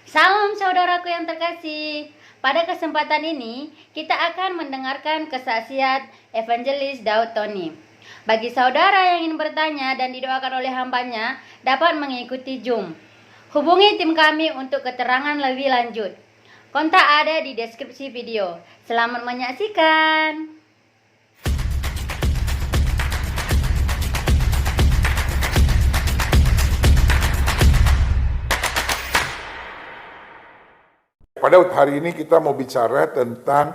Salam saudaraku yang terkasih. Pada kesempatan ini, kita akan mendengarkan kesaksian Evangelis Daud Tony. Bagi saudara yang ingin bertanya dan didoakan oleh hambanya, dapat mengikuti Zoom. Hubungi tim kami untuk keterangan lebih lanjut. Kontak ada di deskripsi video. Selamat menyaksikan. Pada hari ini kita mau bicara tentang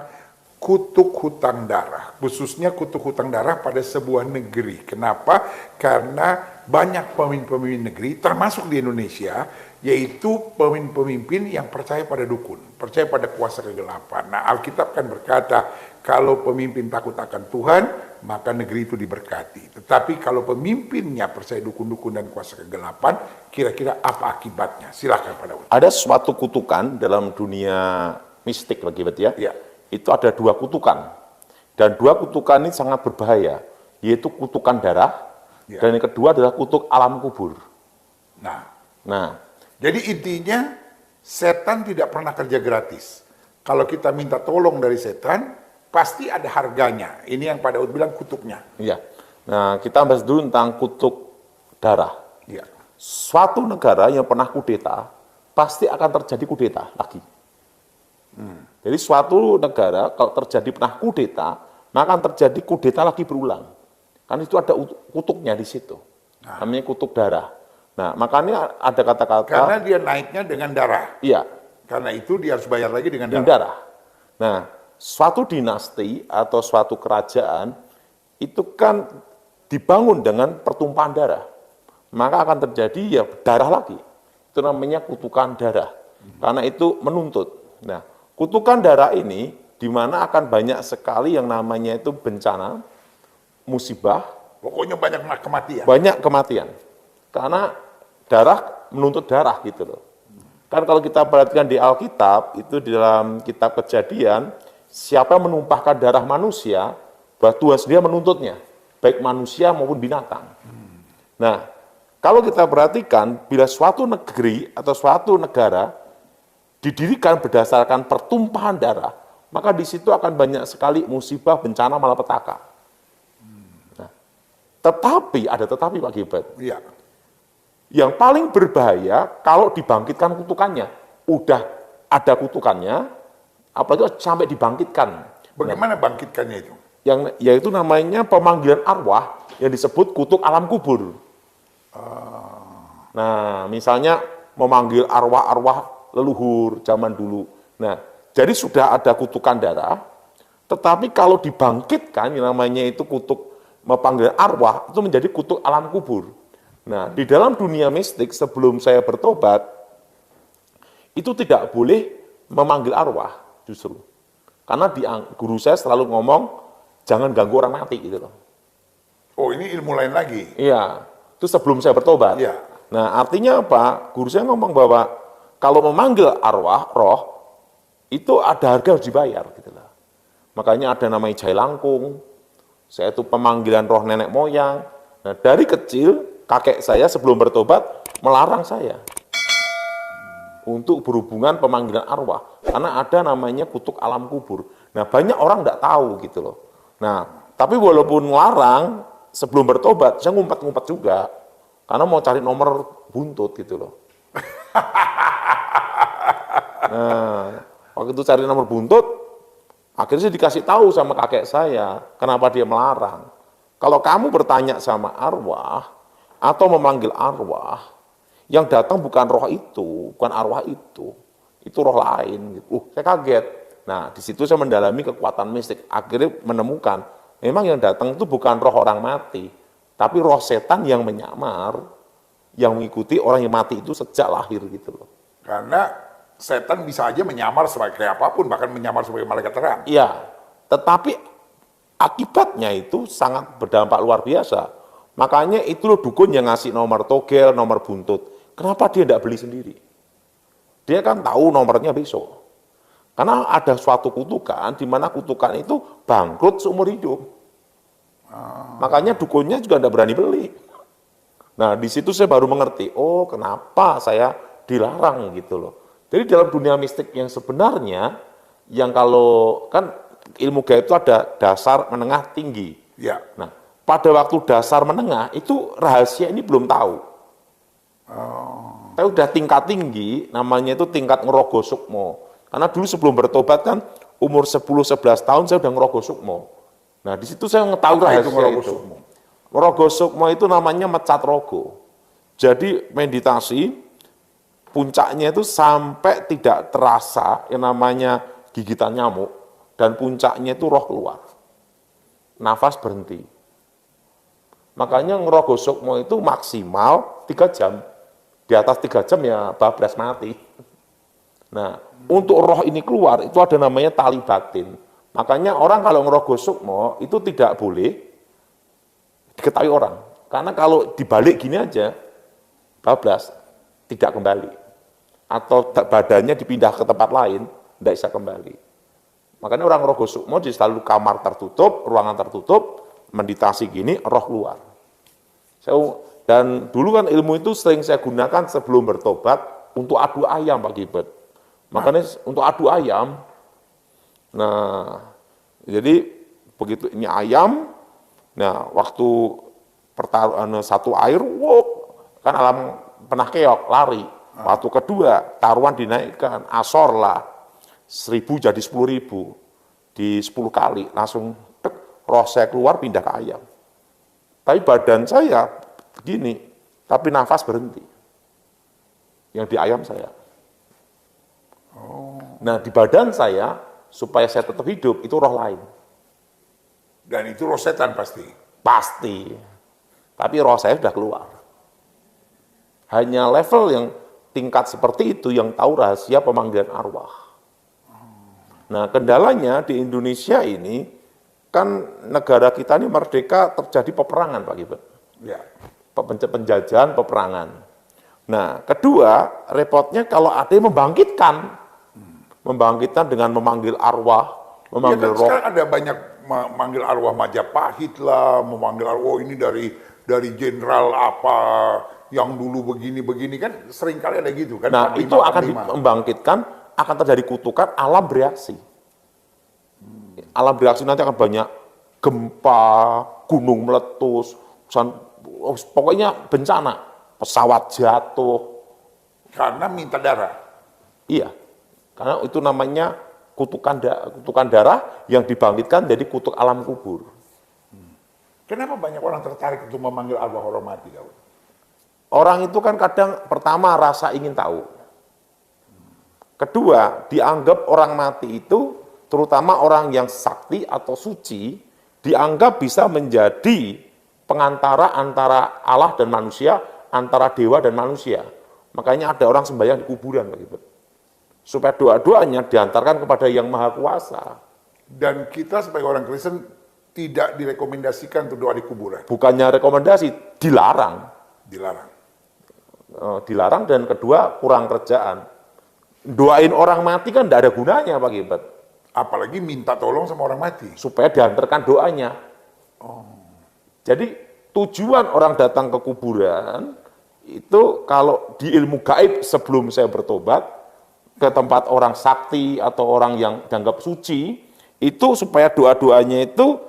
kutuk hutang darah, khususnya kutuk hutang darah pada sebuah negeri. Kenapa? Karena banyak pemimpin-pemimpin negeri, termasuk di Indonesia, yaitu pemimpin-pemimpin yang percaya pada dukun, percaya pada kuasa kegelapan. Nah, Alkitab kan berkata, kalau pemimpin takut akan Tuhan, maka negeri itu diberkati. Tetapi kalau pemimpinnya percaya dukun-dukun dan kuasa kegelapan, kira-kira apa akibatnya? Silakan Pak Daud. Ada suatu kutukan dalam dunia mistik lagi, ya. Ya. Itu ada dua kutukan. Dan dua kutukan ini sangat berbahaya, yaitu kutukan darah, Ya. dan yang kedua adalah kutuk alam kubur. Nah, Jadi intinya setan tidak pernah kerja gratis. Kalau kita minta tolong dari setan, pasti ada harganya. Ini yang Pak Daud bilang kutuknya. iya. Nah, kita bahas dulu tentang kutuk darah. Ya. Suatu negara yang pernah kudeta, pasti akan terjadi kudeta lagi. Jadi suatu negara kalau terjadi pernah kudeta, maka akan terjadi kudeta lagi berulang. Kan itu ada kutuknya di situ. Namanya kutuk darah. Nah, makanya ada kata-kata. Karena dia naiknya dengan darah. Iya. Karena itu dia harus bayar lagi dengan Dengan darah. darah. Nah, suatu dinasti atau suatu kerajaan itu kan dibangun dengan pertumpahan darah. Maka akan terjadi ya darah lagi. Itu namanya kutukan darah. Karena itu menuntut. Nah, kutukan darah ini di mana akan banyak sekali yang namanya itu bencana, musibah, Pokoknya banyak kematian. banyak kematian. Karena darah menuntut darah gitu loh. Kan kalau kita perhatikan di Alkitab, itu di dalam kitab Kejadian, siapa yang menumpahkan darah manusia, bahwa Tuhan sendiri menuntutnya, baik manusia maupun binatang. Nah, kalau kita perhatikan, bila suatu negeri atau suatu negara didirikan berdasarkan pertumpahan darah, maka di situ akan banyak sekali musibah, bencana, malapetaka. Nah, tetapi, ada tetapi Pak Gilbert, Iya. yang paling berbahaya kalau dibangkitkan kutukannya. Udah ada kutukannya, apalagi sampai dibangkitkan. Bagaimana bangkitkannya itu? Yaitu namanya pemanggilan arwah yang disebut kutuk alam kubur. Nah, misalnya memanggil arwah-arwah leluhur zaman dulu. Nah, jadi sudah ada kutukan darah, tetapi kalau dibangkitkan, yang namanya itu kutuk memanggil arwah, itu menjadi kutuk alam kubur. Nah, di dalam dunia mistik sebelum saya bertobat, itu tidak boleh memanggil arwah justru. Karena guru saya selalu ngomong, jangan ganggu orang mati gitu loh. Oh, ini ilmu lain lagi. Iya, itu sebelum saya bertobat. Iya. Nah, artinya apa? Guru saya ngomong bahwa kalau memanggil arwah, roh, itu ada harga harus dibayar gitu loh. Makanya ada namanya jai langkung, saya itu pemanggilan roh nenek moyang. Nah, dari kecil, kakek saya sebelum bertobat melarang saya untuk berhubungan pemanggilan arwah. Karena ada namanya kutuk alam kubur. Nah, banyak orang nggak tahu gitu loh. Nah, tapi walaupun melarang, sebelum bertobat, saya ngumpet-ngumpet juga. Karena mau cari nomor buntut gitu loh. Nah, waktu itu cari nomor buntut, akhirnya saya dikasih tahu sama kakek saya, kenapa dia melarang. Kalau kamu bertanya sama arwah, atau memanggil arwah, yang datang bukan roh itu, bukan arwah itu roh lain. Saya kaget. Nah, di situ saya mendalami kekuatan mistik. Akhirnya menemukan, memang yang datang itu bukan roh orang mati, tapi roh setan yang menyamar, yang mengikuti orang yang mati itu sejak lahir gitu loh. Karena setan bisa aja menyamar sebagai apapun, bahkan menyamar sebagai malaikat terang. Iya, tetapi akibatnya itu sangat berdampak luar biasa. Makanya itu loh dukun yang ngasih nomor togel, nomor buntut. Kenapa dia tidak beli sendiri? Dia kan tahu nomornya besok. Karena ada suatu kutukan, di mana kutukan itu bangkrut seumur hidup. Makanya dukunnya juga tidak berani beli. Nah, di situ saya baru mengerti, oh kenapa saya dilarang gitu loh. Jadi dalam dunia mistik yang sebenarnya, yang kalau kan ilmu gaib itu ada dasar, menengah, tinggi. Ya. Nah, pada waktu dasar menengah itu rahasia ini belum tahu. Tapi udah tingkat tinggi, namanya itu tingkat ngerogo sukmo. Karena dulu sebelum bertobat kan umur 10-11 tahun saya udah ngerogo sukmo. Nah, di situ saya ngetahui Apa rahasia itu ngerogo itu. sukmo? Ngerogo sukmo itu namanya mecat rogo. Jadi meditasi puncaknya itu sampai tidak terasa yang namanya gigitan nyamuk, dan puncaknya itu roh keluar. Nafas berhenti. Makanya ngerogo sukmo itu maksimal 3 jam. Di atas 3 jam ya bablas mati. Nah, untuk roh ini keluar itu ada namanya tali batin. Makanya orang kalau ngerogo sukmo itu tidak boleh diketahui orang. Karena kalau dibalik gini aja, bablas, tidak kembali. Atau badannya dipindah ke tempat lain, tidak bisa kembali. Makanya orang ngerogo sukmo di selalu kamar tertutup, ruangan tertutup, meditasi gini, roh keluar. Dan dulu kan ilmu itu sering saya gunakan sebelum bertobat untuk adu ayam Pak Gilbert. Makanya untuk adu ayam, nah jadi begitu ini ayam, nah waktu pertaruhan satu air, wow, kan alam pernah keok, lari. Waktu kedua, taruhan dinaikkan, asor lah, 1.000 jadi 10.000, di 10 kali, langsung tek, roh saya keluar pindah ke ayam. Tapi badan saya begini, tapi nafas berhenti. Yang di ayam saya. Nah di badan saya, supaya saya tetap hidup, itu roh lain. Dan itu roh setan pasti. Pasti. Tapi roh saya sudah keluar. Hanya level yang tingkat seperti itu yang tahu rahasia pemanggilan arwah. Nah, kendalanya di Indonesia ini, kan negara kita ini merdeka terjadi peperangan, Pak Gilbert. Ya. Penjajahan, peperangan. Nah, kedua, repotnya kalau ada yang membangkitkan dengan memanggil arwah, memanggil roh. Sekarang ada banyak memanggil arwah Majapahit lah, memanggil arwah ini dari jenderal apa, yang dulu begini-begini kan sering kali ada gitu kan. Nah, itu akan membangkitkan, akan terjadi kutukan alam bereaksi. Alam bereaksi nanti akan banyak gempa, gunung meletus, pokoknya bencana, pesawat jatuh. Karena minta darah. Iya, karena itu namanya kutukan darah yang dibangkitkan jadi kutuk alam kubur. Kenapa banyak orang tertarik untuk memanggil arwah orang mati, Daud? Orang itu kan kadang pertama rasa ingin tahu. Kedua, dianggap orang mati itu, terutama orang yang sakti atau suci, dianggap bisa menjadi pengantara antara Allah dan manusia, antara dewa dan manusia. Makanya ada orang sembahyang di kuburan begitu. Supaya doa-doanya diantarkan kepada Yang Maha Kuasa. Dan kita sebagai orang Kristen tidak direkomendasikan untuk doa di kuburan. Bukannya rekomendasi, dilarang. Dilarang, dan kedua kurang kerjaan. Doain orang mati kan tidak ada gunanya Pak Gilbert. Apalagi minta tolong sama orang mati. Supaya diantarkan doanya. Jadi tujuan orang datang ke kuburan itu kalau di ilmu gaib sebelum saya bertobat ke tempat orang sakti atau orang yang dianggap suci, itu supaya doa-doanya itu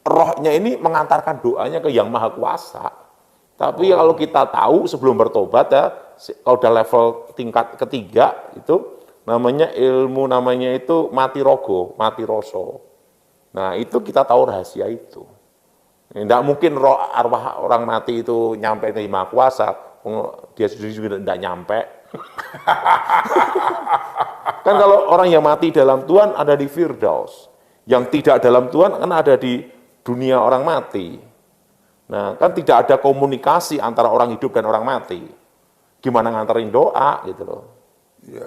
rohnya ini mengantarkan doanya ke Yang Maha Kuasa. Tapi kalau kita tahu sebelum bertobat ya, kalau udah level tingkat ketiga itu namanya ilmu namanya itu mati rogo, mati roso. Nah itu kita tahu rahasia itu. Tidak mungkin roh arwah orang mati itu nyampe ke Maha Kuasa, dia sendiri juga tidak nyampe. Kan kalau orang yang mati dalam Tuhan ada di Firdaus, yang tidak dalam Tuhan kan ada di dunia orang mati. Nah, kan tidak ada komunikasi antara orang hidup dan orang mati. Gimana nganterin doa gitu loh. Iya.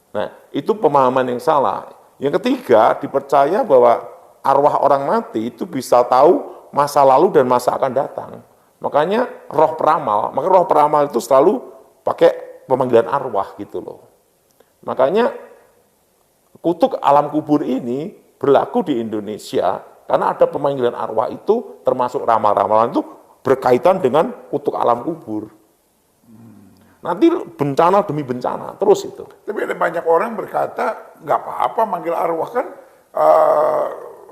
Nah, itu pemahaman yang salah. Yang ketiga, dipercaya bahwa arwah orang mati itu bisa tahu masa lalu dan masa akan datang. Makanya roh peramal, maka roh peramal itu selalu pakai pemanggilan arwah gitu loh. Makanya kutuk alam kubur ini berlaku di Indonesia karena ada pemanggilan arwah itu termasuk ramal-ramalan itu berkaitan dengan kutuk alam kubur. Nanti bencana demi bencana, terus itu. Tapi ada banyak orang berkata, nggak apa-apa manggil arwah kan.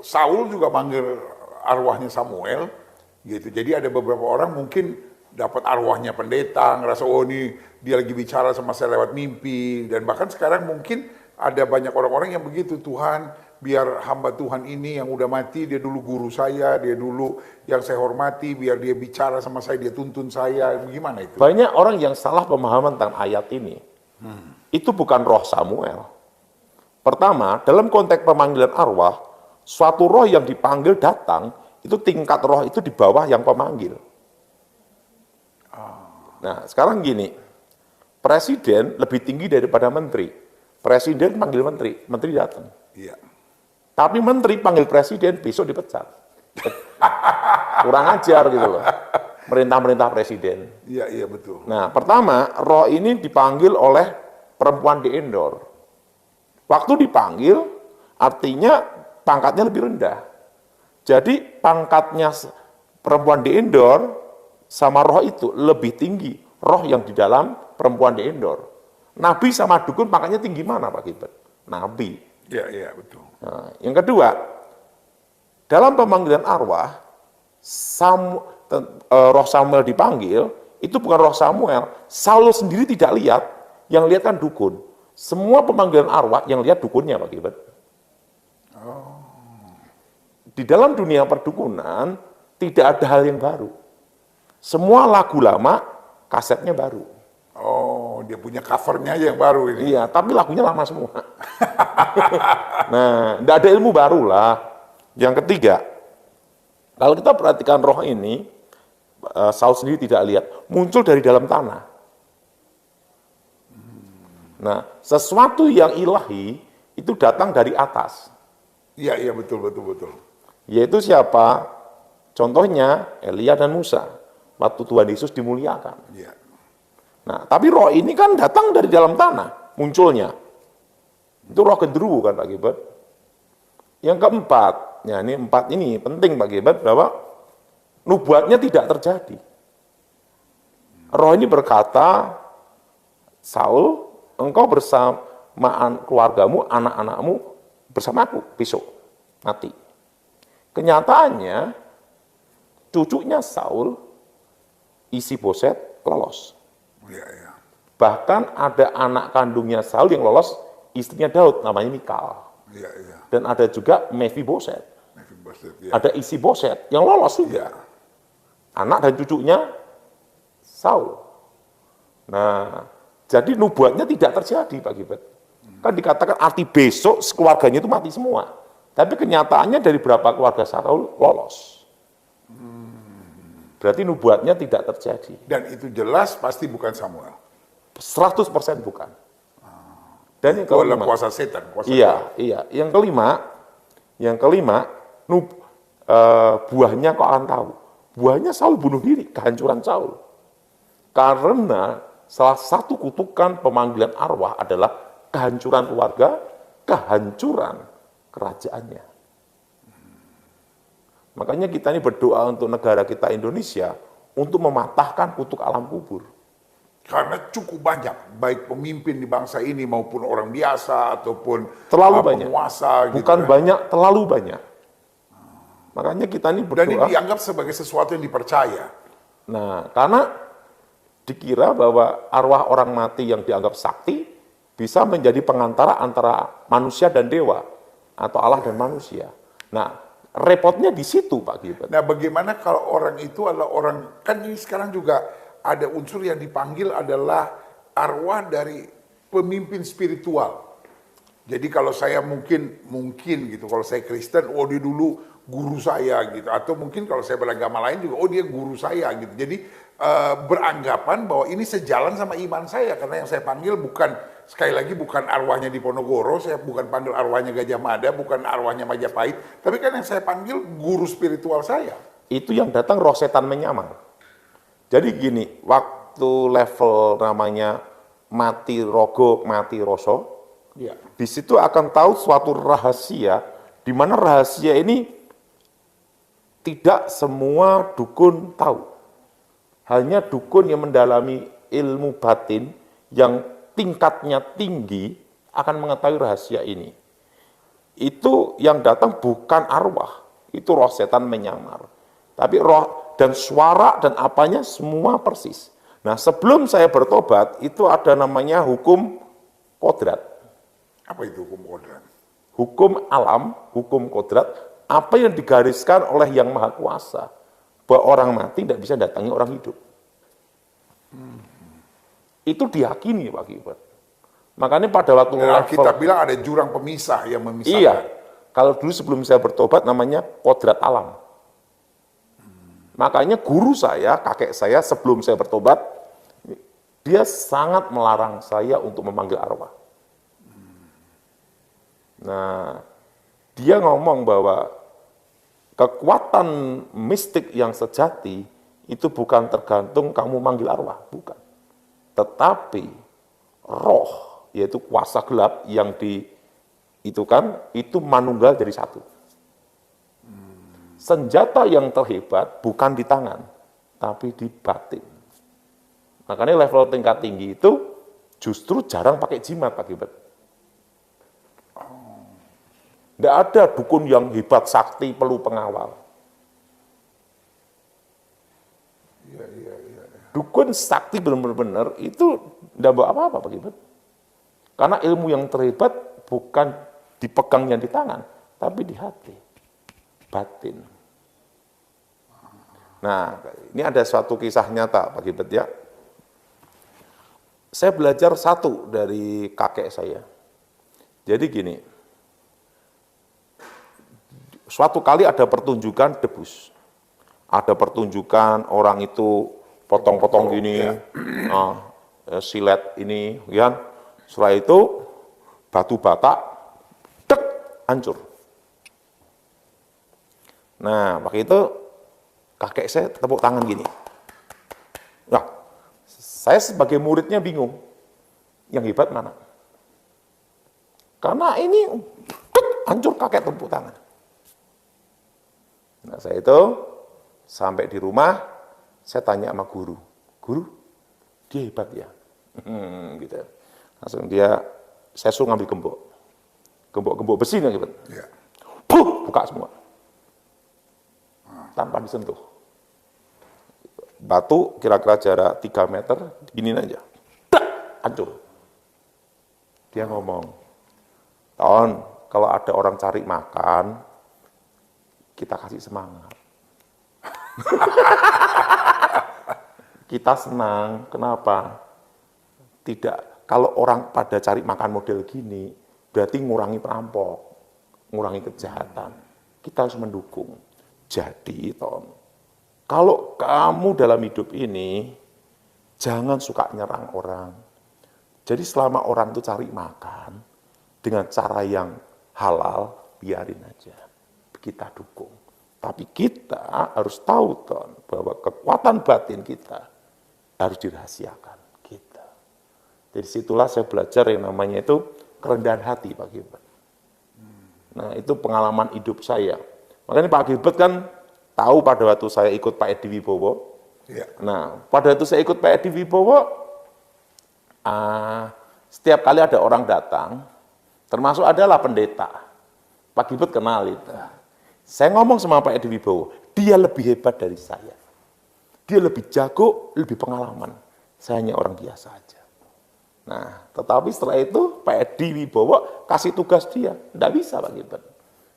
Saul juga manggil arwahnya Samuel, gitu. Jadi ada beberapa orang mungkin dapat arwahnya pendeta, ngerasa oh ini dia lagi bicara sama saya lewat mimpi. Dan bahkan sekarang mungkin ada banyak orang-orang yang begitu, Tuhan biar hamba Tuhan ini yang udah mati, dia dulu guru saya, dia dulu yang saya hormati, biar dia bicara sama saya, dia tuntun saya, gimana itu? Banyak orang yang salah pemahaman tentang ayat ini. Itu bukan roh Samuel. Pertama, dalam konteks pemanggilan arwah, suatu roh yang dipanggil datang, itu tingkat roh itu di bawah yang pemanggil. Nah, sekarang gini, presiden lebih tinggi daripada menteri. Presiden panggil menteri, menteri datang. Iya. Tapi menteri panggil presiden, besok dipecat. Kurang ajar gitu loh. Merintah-merintah presiden. Iya, iya betul. Nah, pertama, roh ini dipanggil oleh perempuan di Endor. Waktu dipanggil, artinya pangkatnya lebih rendah. Jadi pangkatnya perempuan di Endor sama roh itu lebih tinggi. Roh yang di dalam perempuan di Endor. Nabi sama dukun pangkatnya tinggi mana Pak Gilbert? Nabi. Iya, iya betul. Nah, yang kedua, dalam pemanggilan arwah, roh Samuel dipanggil, itu bukan roh Samuel. Saul sendiri tidak lihat, yang lihat kan dukun. Semua pemanggilan arwah yang lihat dukunnya Pak Gilbert. Di dalam dunia perdukunan, tidak ada hal yang baru. Semua lagu lama, kasetnya baru. Oh, dia punya covernya aja yang baru ini. Iya, tapi lagunya lama semua. Nah, tidak ada ilmu baru lah. Yang ketiga, kalau kita perhatikan roh ini, Saul sendiri tidak lihat, muncul dari dalam tanah. Nah, sesuatu yang ilahi itu datang dari atas. Iya, iya betul, betul, betul. Yaitu siapa? Contohnya Elia dan Musa. Waktu Tuhan Yesus dimuliakan. Iya. Nah, tapi roh ini kan datang dari dalam tanah, munculnya. Itu roh genderuwo kan Pak Gilbert. Yang keempat, ya ini empat ini penting Pak Gilbert, bahwa nubuatnya tidak terjadi. Roh ini berkata, Saul, engkau bersama keluargamu, anak-anakmu bersamaku besok, mati. Kenyataannya, cucunya Saul, Isi-Boset, lolos. Iya, iya. Bahkan ada anak kandungnya Saul yang lolos, istrinya Daud, namanya Mikal. Iya, iya. Dan ada juga Mephiboset. Iya. Ada Isi-Boset yang lolos juga. Iya. Anak dan cucunya Saul. Nah, jadi nubuatnya tidak terjadi Pak Gilbert. Kan dikatakan arti besok keluarganya itu mati semua. Tapi kenyataannya dari berapa keluarga Saul lolos. Berarti nubuatnya tidak terjadi. Dan itu jelas pasti bukan Samuel. 100% bukan. Dan yang Itu adalah kelima, kuasa setan. Kuasa iya. Yang kelima, buahnya kau akan tahu. Buahnya Saul bunuh diri, kehancuran Saul. Karena salah satu kutukan pemanggilan arwah adalah kehancuran keluarga, kehancuran kerajaannya. Makanya kita ini berdoa untuk negara kita Indonesia untuk mematahkan kutuk alam kubur. Karena cukup banyak, baik pemimpin di bangsa ini maupun orang biasa ataupun Terlalu banyak. penguasa. Bukan gitu, banyak, terlalu banyak. Makanya kita ini Dan ini berdoa. dianggap sebagai sesuatu yang dipercaya. Nah, karena dikira bahwa arwah orang mati yang dianggap sakti bisa menjadi pengantara antara manusia dan dewa atau Allah dan manusia. Nah, repotnya di situ Pak Gilbert. Nah, bagaimana kalau orang itu adalah orang, kan ini sekarang juga ada unsur yang dipanggil adalah arwah dari pemimpin spiritual. Jadi kalau saya mungkin gitu, kalau saya Kristen, oh dia dulu guru saya gitu. Atau mungkin kalau saya beragama lain juga, oh dia guru saya gitu. Jadi beranggapan bahwa ini sejalan sama iman saya. Karena yang saya panggil bukan, sekali lagi bukan arwahnya Diponegoro, saya bukan panggil arwahnya Gajah Mada, bukan arwahnya Majapahit. Tapi kan yang saya panggil guru spiritual saya. Itu yang datang roh setan menyamar. Jadi gini, waktu level namanya mati rogo, mati roso, Ya. di situ akan tahu suatu rahasia, di mana rahasia ini tidak semua dukun tahu. Hanya dukun yang mendalami ilmu batin yang tingkatnya tinggi akan mengetahui rahasia ini. Itu yang datang bukan arwah, itu roh setan menyamar. Tapi roh dan suara dan apanya semua persis. Nah, sebelum saya bertobat, itu ada namanya hukum kodrat. Apa itu hukum kodrat? Hukum alam, hukum kodrat, apa yang digariskan oleh Yang Maha Kuasa, bahwa orang mati tidak bisa datangi orang hidup. Itu diyakini Pak Gilbert. Makanya pada waktu Kita bilang ada jurang pemisah yang memisahkan. iya, kalau dulu sebelum saya bertobat namanya kodrat alam. Makanya guru saya, kakek saya sebelum saya bertobat, dia sangat melarang saya untuk memanggil arwah. Nah, dia ngomong bahwa kekuatan mistik yang sejati itu bukan tergantung kamu manggil arwah, bukan. Tetapi roh, yaitu kuasa gelap yang itu manunggal jadi satu. Senjata yang terhebat bukan di tangan, tapi di batin. Makanya level tingkat tinggi itu justru jarang pakai jimat, Pak Gilbert. Tidak ada dukun yang hebat, sakti, perlu pengawal. Dukun sakti benar-benar itu tidak bawa apa-apa, Pak Gilbert. Karena ilmu yang terhebat bukan dipegangnya di tangan, tapi di hati, batin. Nah, ini ada suatu kisah nyata, Pak Gilbert ya. Saya belajar satu dari kakek saya. Jadi gini, suatu kali ada pertunjukan debus. Ada pertunjukan orang itu potong-potong gini, silet ini, ya. Setelah itu batu bata, dek, hancur. Nah, waktu itu kakek saya tepuk tangan gini. Nah, saya sebagai muridnya bingung, yang hebat mana? Karena ini dek, hancur, kakek tepuk tangan. Nah, saya itu sampai di rumah, saya tanya sama guru, dia hebat ya? Gitu. Langsung saya suruh ngambil gembok besi nih, hebat. Ya. Buka semua. Tanpa disentuh. Batu kira-kira jarak 3 meter, gini aja. Hancur. Dia ngomong, Ton, kalau ada orang cari makan, kita kasih semangat. Kita senang, kenapa? Tidak, kalau orang pada cari makan model gini, berarti ngurangi perampok, ngurangi kejahatan. Kita harus mendukung. Jadi, Tom, kalau kamu dalam hidup ini, jangan suka nyerang orang. Jadi selama orang itu cari makan, dengan cara yang halal, biarin aja. Kita dukung. Tapi kita harus tahu, Ton, bahwa kekuatan batin kita harus dirahasiakan. Kita. Jadi situlah saya belajar yang namanya itu kerendahan hati, Pak Gilbert. Nah, itu pengalaman hidup saya. Makanya Pak Gilbert kan tahu pada waktu saya ikut Pak Edi Wibowo. Ya. Nah, pada waktu saya ikut Pak Edi Wibowo, setiap kali ada orang datang, termasuk adalah pendeta. Pak Gilbert kenal itu. Saya ngomong sama Pak Edi Wibowo, dia lebih hebat dari saya. Dia lebih jago, lebih pengalaman. Saya hanya orang biasa aja. Nah, tetapi setelah itu Pak Edi Wibowo kasih tugas dia. Tidak bisa Pak Gilbert.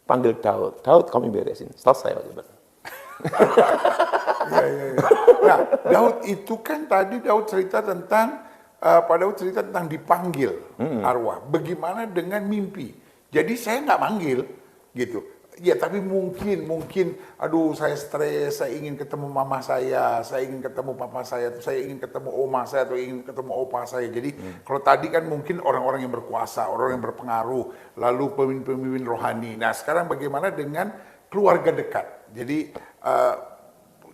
Panggil Daud. Daud kami beresin. Selesai Pak Gilbert. Ya. Nah, Daud itu kan tadi Daud cerita tentang, Pak Daud cerita tentang dipanggil arwah. Bagaimana dengan mimpi? Jadi saya nggak manggil, gitu. Ya tapi mungkin, aduh saya stres, saya ingin ketemu mama saya ingin ketemu papa saya ingin ketemu oma saya, atau ingin ketemu opa saya. Jadi kalau tadi kan mungkin orang-orang yang berkuasa, orang yang berpengaruh, lalu pemimpin-pemimpin rohani. Nah sekarang bagaimana dengan keluarga dekat? Jadi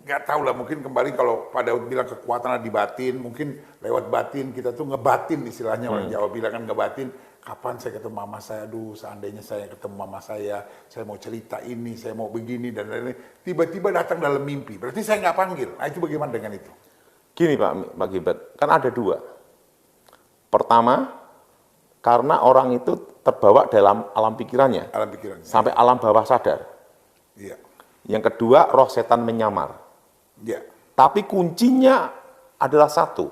nggak tahu lah, mungkin kembali kalau Pak Daud bilang kekuatan di batin, mungkin lewat batin kita tuh ngebatin istilahnya, orang Jawa bilang kan ngebatin. Kapan saya ketemu mama saya, aduh seandainya saya ketemu mama saya mau cerita ini, saya mau begini, dan lain-lain. Tiba-tiba datang dalam mimpi, berarti saya nggak panggil. Nah itu bagaimana dengan itu? Gini Pak Gilbert, kan ada dua. Pertama, karena orang itu terbawa dalam alam pikirannya, Alam pikiran. sampai alam bawah sadar. Iya. Yang kedua, roh setan menyamar. Iya. Tapi kuncinya adalah satu,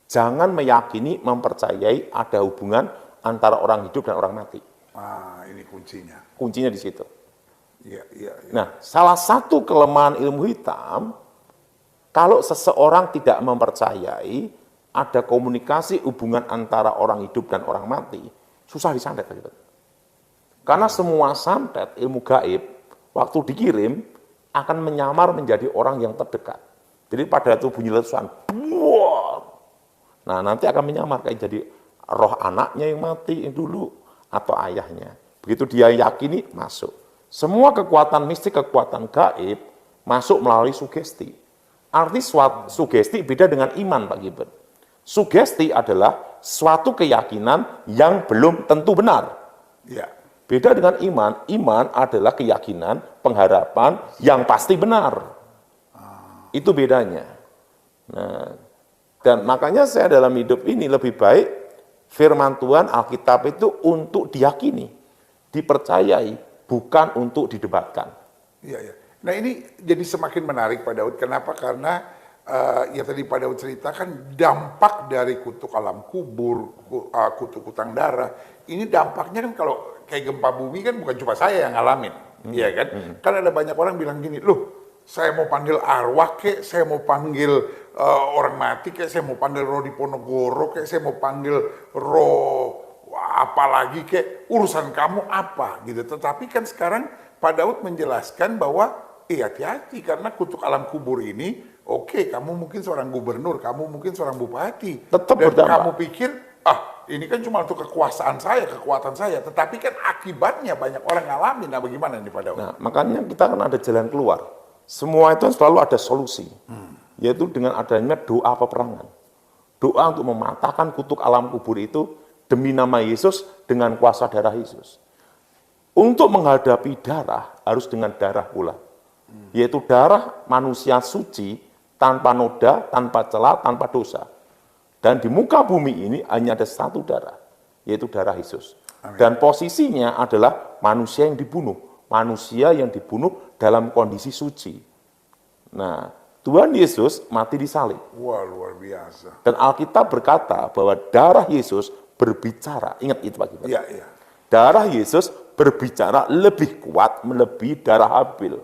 jangan meyakini, mempercayai ada hubungan antara orang hidup dan orang mati. Ini kuncinya. Kuncinya di situ. Iya, iya, iya. Nah, salah satu kelemahan ilmu hitam, kalau seseorang tidak mempercayai ada komunikasi hubungan antara orang hidup dan orang mati, susah disantet. Karena semua santet ilmu gaib, waktu dikirim, akan menyamar menjadi orang yang terdekat. Jadi pada itu bunyi letusan, wow. Nah nanti akan menyamar kayak jadi roh anaknya yang mati dulu, atau ayahnya. Begitu dia yakini, masuk. Semua kekuatan mistik, kekuatan gaib, masuk melalui sugesti. Arti sugesti beda dengan iman, Pak Gilbert. Sugesti adalah suatu keyakinan yang belum tentu benar. Iya. Beda dengan iman, iman adalah keyakinan, pengharapan yang pasti benar. Itu bedanya. Nah, dan makanya saya dalam hidup ini lebih baik firman Tuhan, Alkitab itu untuk diyakini, dipercayai, bukan untuk didebatkan. Iya, iya. Nah ini jadi semakin menarik Pak Daud. Kenapa? Karena ya tadi Pak Daud ceritakan dampak dari kutuk alam kubur, kutuk hutang darah. Ini dampaknya kan kalau kayak gempa bumi kan bukan cuma saya yang ngalamin, iya kan? Kan ada banyak orang bilang gini, loh saya mau panggil arwah kek, saya mau panggil orang mati kek, saya mau panggil roh Diponegoro kek, saya mau panggil roh apalagi kek, urusan kamu apa gitu. Tetapi kan sekarang Pak Daud menjelaskan bahwa hati-hati karena kutuk alam kubur ini, oke, kamu mungkin seorang gubernur, kamu mungkin seorang bupati, Tetap dan berdampak. kamu pikir, ini kan cuma untuk kekuasaan saya, kekuatan saya, tetapi kan akibatnya banyak orang ngalamin. Nah bagaimana nih Pak Daud? Nah, makanya kita kan ada jalan keluar. Semua itu selalu ada solusi, yaitu dengan adanya doa peperangan. Doa untuk mematahkan kutuk alam kubur itu demi nama Yesus dengan kuasa darah Yesus. Untuk menghadapi darah harus dengan darah pula, yaitu darah manusia suci tanpa noda, tanpa celah, tanpa dosa. Dan di muka bumi ini hanya ada satu darah, yaitu darah Yesus. Amin. Dan posisinya adalah manusia yang dibunuh. Manusia yang dibunuh dalam kondisi suci. Nah, Tuhan Yesus mati di salib. Wah luar biasa. Dan Alkitab berkata bahwa darah Yesus berbicara. Ingat itu Pak Gilbert. Iya, iya. Darah Yesus berbicara lebih kuat melebihi darah Habil.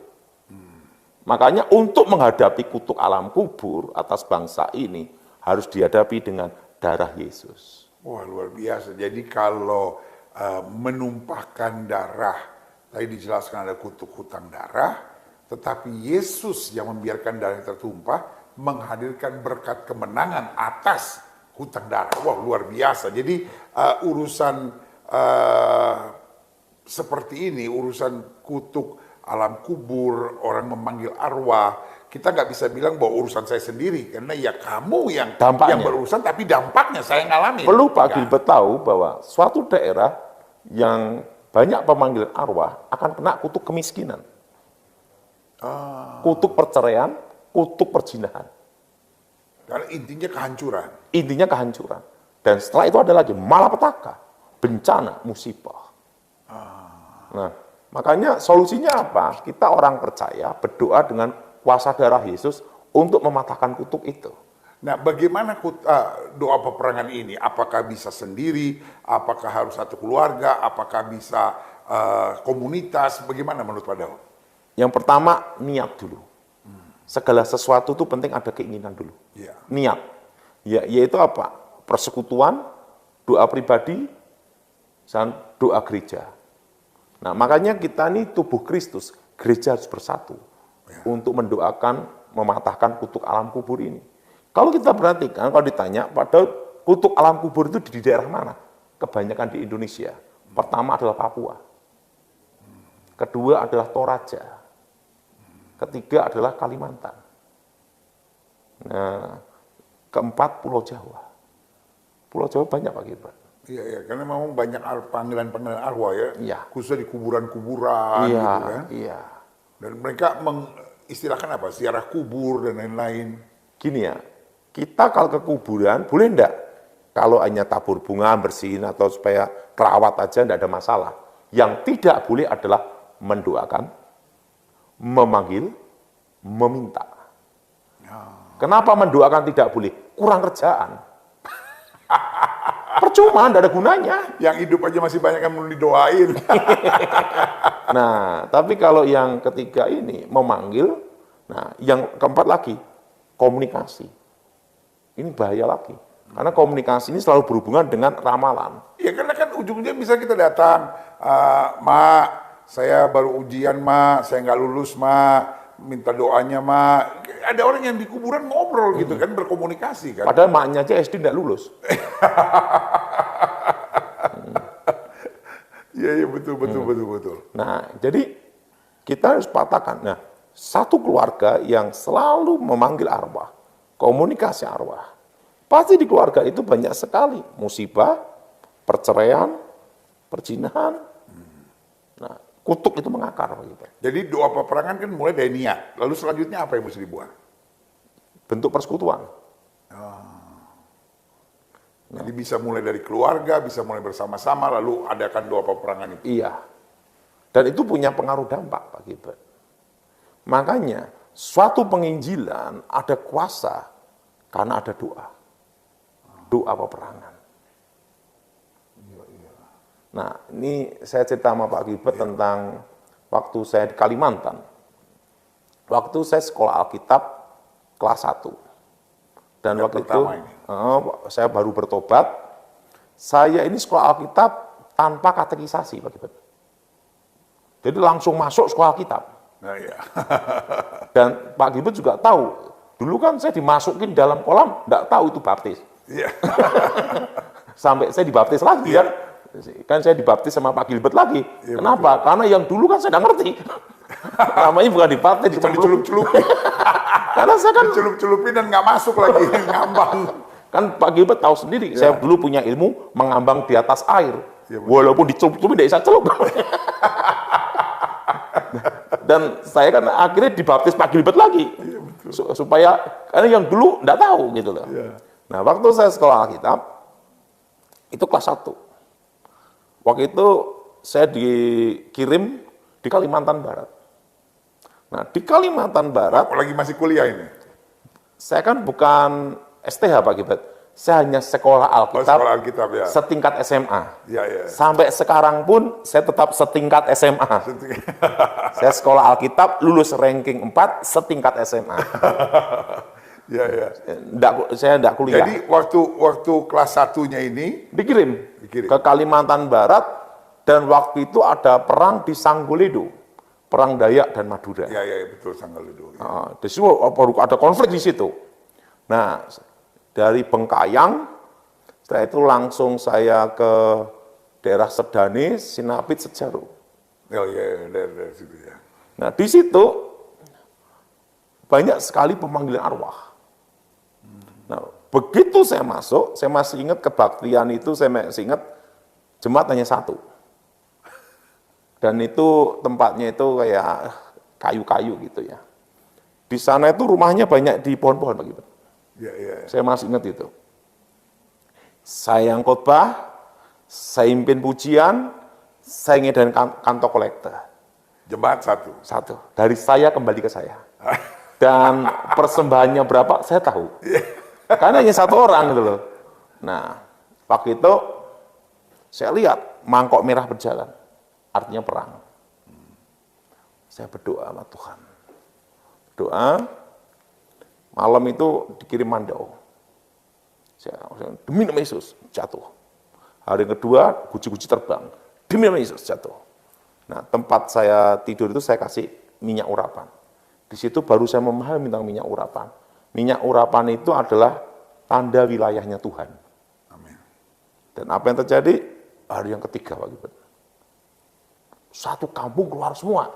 Makanya untuk menghadapi kutuk alam kubur atas bangsa ini harus dihadapi dengan darah Yesus. Wah luar biasa. Jadi kalau menumpahkan darah, tadi dijelaskan ada kutuk hutang darah, tetapi Yesus yang membiarkan darah yang tertumpah menghadirkan berkat kemenangan atas hutang darah. Wah luar biasa. Jadi urusan seperti ini, urusan kutuk alam kubur, orang memanggil arwah, kita nggak bisa bilang bahwa urusan saya sendiri, karena ya kamu yang Dampaknya. berurusan, tapi dampaknya saya ngalamin. Perlu Pak Enggak. Gilbert tahu bahwa suatu daerah yang banyak pemanggilan arwah akan kena kutuk kemiskinan. Kutuk perceraian, kutuk perzinahan. Karena intinya kehancuran. Intinya kehancuran. Dan setelah itu ada lagi malapetaka, bencana, musibah. Nah, makanya solusinya apa? Kita orang percaya berdoa dengan kuasa darah Yesus untuk mematahkan kutuk itu. Nah, bagaimana doa peperangan ini? Apakah bisa sendiri? Apakah harus satu keluarga? Apakah bisa komunitas? Bagaimana menurut Pak Daud? Yang pertama, niat dulu. Segala sesuatu itu penting ada keinginan dulu. Ya. Niat. Yaitu apa? Persekutuan, doa pribadi, dan doa gereja. Nah, makanya kita ini tubuh Kristus, gereja harus bersatu untuk mendoakan, mematahkan kutuk alam kubur ini. Kalau kita perhatikan, kalau ditanya, padahal kutuk alam kubur itu di daerah mana? Kebanyakan di Indonesia. Pertama adalah Papua. Kedua adalah Toraja. Ketiga adalah Kalimantan. Nah, keempat Pulau Jawa. Pulau Jawa banyak Pak Gilbert. Iya, iya, karena memang banyak panggilan-panggilan arwah ya, Iya. khususnya di kuburan-kuburan Iya, gitu kan. iya. Dan mereka mengistilahkan apa? Ziarah kubur dan lain-lain. Gini ya, kita kalau ke kuburan, boleh enggak? Kalau hanya tabur bunga, bersihin, atau supaya kerawat aja, enggak ada masalah. Yang tidak boleh adalah mendoakan, memanggil, meminta. Kenapa mendoakan tidak boleh? Kurang kerjaan. Percuma, enggak ada gunanya. Yang hidup aja masih banyak yang mau didoain. Nah, tapi kalau yang ketiga ini memanggil, nah yang keempat lagi komunikasi. Ini bahaya lagi. Karena komunikasi ini selalu berhubungan dengan ramalan. Ya karena kan ujungnya bisa kita datang, Mak, saya baru ujian, Mak, saya nggak lulus, Mak, minta doanya, Mak. Ada orang yang di kuburan ngobrol gitu kan, berkomunikasi kan. Padahal maknya aja SD tidak lulus. Iya, betul. Nah, jadi kita harus patahkan. Nah, satu keluarga yang selalu memanggil arwah, komunikasi arwah. Pasti di keluarga itu banyak sekali musibah, perceraian, perzinahan. Nah, kutuk itu mengakar. Gitu. Jadi doa peperangan kan mulai dari niat. Lalu selanjutnya apa yang mesti dibuat? Bentuk persekutuan. Jadi bisa mulai dari keluarga, bisa mulai bersama-sama, lalu adakan doa peperangan itu. Iya. Dan itu punya pengaruh dampak, Pak Gilbert. Makanya, suatu penginjilan ada kuasa karena ada doa. Doa peperangan. Nah, ini saya cerita sama Pak Gilbert tentang waktu saya di Kalimantan. Waktu saya sekolah Alkitab kelas 1. Dan waktu itu saya baru bertobat. Saya ini sekolah Alkitab tanpa katekisasi, Pak Gilbert. Jadi langsung masuk sekolah Alkitab. Nah, iya. Dan Pak Gilbert juga tahu, dulu kan saya dimasukin dalam kolam, nggak tahu itu baptis. Iya. Sampai saya dibaptis lagi kan. Kan saya dibaptis sama Pak Gilbert lagi. Iya, kenapa? Karena yang dulu kan saya nggak ngerti. Namanya bukan dibaptis, Cuma dicelup-celupin. Karena saya kan Dicelup-celupin dan nggak masuk lagi, ngambang. kan Pak Gilbert tahu sendiri, saya dulu punya ilmu mengambang di atas air. Ya, walaupun dicelup-celupin tidak bisa celup. Dan saya kan akhirnya dibaptis Pak Gilbert lagi. Iya, betul. Supaya, karena yang dulu nggak tahu gitu loh. Iya. Nah, waktu saya sekolah Alkitab, itu kelas 1. Waktu itu saya dikirim di Kalimantan Barat. Nah, di Kalimantan Barat, Apalagi masih kuliah ini. saya kan bukan STH Pak Gilbert, saya hanya sekolah Alkitab, Sekolah Alkitab ya. setingkat SMA. Iya. Sampai sekarang pun saya tetap setingkat SMA. Saya sekolah Alkitab, lulus ranking 4, setingkat SMA. Iya. Saya enggak kuliah. Jadi waktu kelas 1-nya ini Dikirim Dikirim. ke Kalimantan Barat, dan waktu itu ada perang di Sanggoledo, perang Dayak dan Madura. ya betul Sanggoledo. Ya. Nah, di situ ada konflik di situ. Nah, dari Bengkayang, setelah itu langsung saya ke daerah Sedane, Sinapit, Sejaru. Iya, dari situ ya. Nah, di situ banyak sekali pemanggilan arwah. Nah, begitu saya masuk, saya masih ingat kebaktian itu, saya masih ingat jemaat hanya 1. Dan itu tempatnya itu kayak kayu-kayu gitu ya. Di sana itu rumahnya banyak di pohon-pohon begitu. Iya. Saya masih ingat itu. Saya yang khotbah, saya mimpin pujian, saya ngedain kantong kolektor. Jemaat 1. 1. Dari saya kembali ke saya. Dan persembahannya berapa, saya tahu. Karena hanya 1 orang gitu loh. Nah, waktu itu saya lihat mangkok merah berjalan. Artinya perang. Saya berdoa sama Tuhan. Doa, malam itu dikirim mandau. Saya demi nama Yesus, jatuh. Hari kedua, guci-guci terbang. Demi nama Yesus, jatuh. Nah, tempat saya tidur itu saya kasih minyak urapan. Di situ baru saya memahami tentang minyak urapan. Minyak urapan itu adalah tanda wilayahnya Tuhan. Amin. Dan apa yang terjadi? Hari yang ketiga, Pak Gilbert. Satu kampung keluar semua.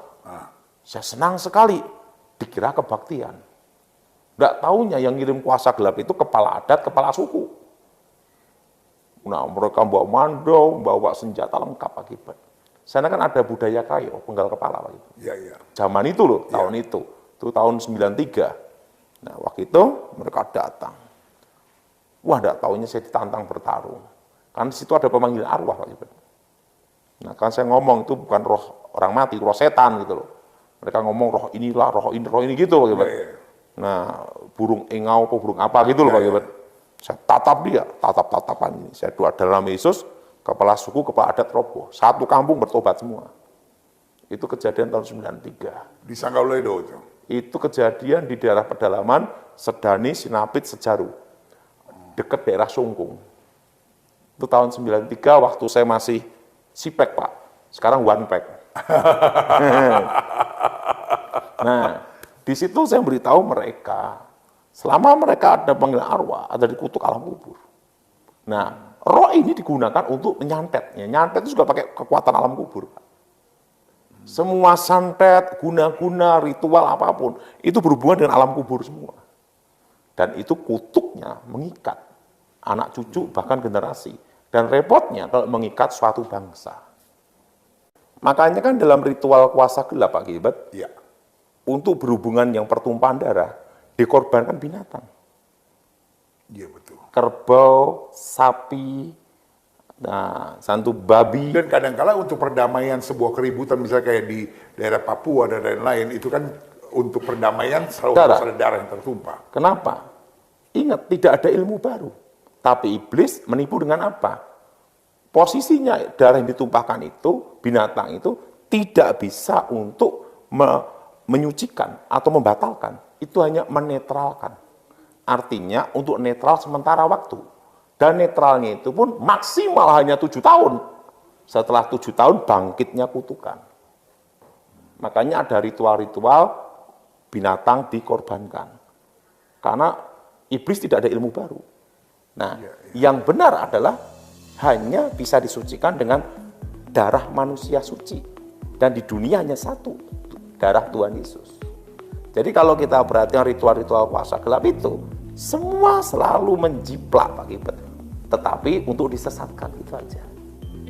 Saya senang sekali. Dikira kebaktian. Nggak tahunya yang ngirim kuasa gelap itu kepala adat, kepala suku. Nah, mereka bawa mandau, bawa senjata lengkap, Pak Gilbert. Sana kan ada budaya kayu, penggal kepala, Pak Gilbert. Iya. Zaman itu loh, tahun itu. Itu tahun 93. Nah, waktu itu mereka datang. Wah, enggak taunya saya ditantang bertarung. Karena di situ ada pemanggilan arwah, Pak Gilbert. Nah, kan saya ngomong itu bukan roh orang mati, roh setan gitu loh. Mereka ngomong roh inilah, roh ini gitu, Pak Gilbert. Nah, burung engau atau burung apa gitu loh, Pak Gilbert. Saya tatap dia, tatap-tatapan ini. Saya doa dalam Yesus, kepala suku, kepala adat roboh. Satu kampung bertobat semua. Itu kejadian tahun 93. Di Sanggauledo itu. Itu kejadian di daerah pedalaman Sedani, Sinapit, Sejaru. Dekat daerah Sungkung. Itu tahun 93 waktu saya masih sipek, Pak. Sekarang one pack. Nah, di situ saya beritahu mereka, selama mereka ada panggilan arwah, ada dikutuk alam kubur. Nah, roh ini digunakan untuk menyantet. Nyantet itu juga pakai kekuatan alam kubur, Pak. Semua santet, guna-guna, ritual apapun, itu berhubungan dengan alam kubur semua. Dan itu kutuknya mengikat anak cucu, bahkan generasi. Dan repotnya kalau mengikat suatu bangsa. Makanya kan dalam ritual kuasa gelap, Pak Gilbert, Ya. untuk berhubungan yang pertumpahan darah, dikorbankan binatang. Iya betul. Kerbau, sapi, nah, santu babi. Dan kadangkala untuk perdamaian sebuah keributan, misalnya kayak di daerah Papua dan lain-lain, itu kan untuk perdamaian selalu harus ada darah yang tertumpah. Kenapa? Ingat, tidak ada ilmu baru. Tapi iblis menipu dengan apa? Posisinya darah yang ditumpahkan itu, binatang itu, tidak bisa untuk menyucikan atau membatalkan. Itu hanya menetralkan. Artinya untuk netral sementara waktu. Dan netralnya itu pun maksimal hanya 7 tahun. Setelah 7 tahun bangkitnya kutukan. Makanya ada ritual-ritual binatang dikorbankan. Karena iblis tidak ada ilmu baru. Nah, yang benar adalah hanya bisa disucikan dengan darah manusia suci. Dan di dunia hanya satu, darah Tuhan Yesus. Jadi kalau kita perhatikan ritual-ritual kuasa gelap itu, semua selalu menjiplak, Pak Gilbert. Tetapi untuk disesatkan, itu aja.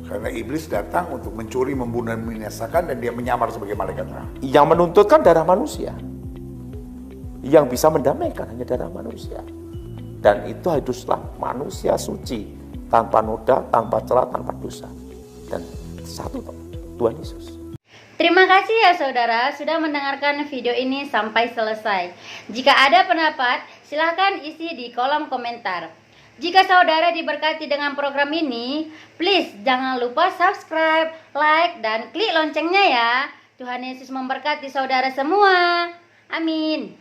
Karena iblis datang untuk mencuri, membunuh, dan membinasakan, dan dia menyamar sebagai malaikat terang. Yang menuntutkan darah manusia. Yang bisa mendamaikan hanya darah manusia. Dan itu haruslah manusia suci, tanpa noda, tanpa celah, tanpa dosa. Dan satu, Tuhan Yesus. Terima kasih ya saudara sudah mendengarkan video ini sampai selesai. Jika ada pendapat, silahkan isi di kolom komentar. Jika saudara diberkati dengan program ini, please jangan lupa subscribe, like, dan klik loncengnya ya. Tuhan Yesus memberkati saudara semua. Amin.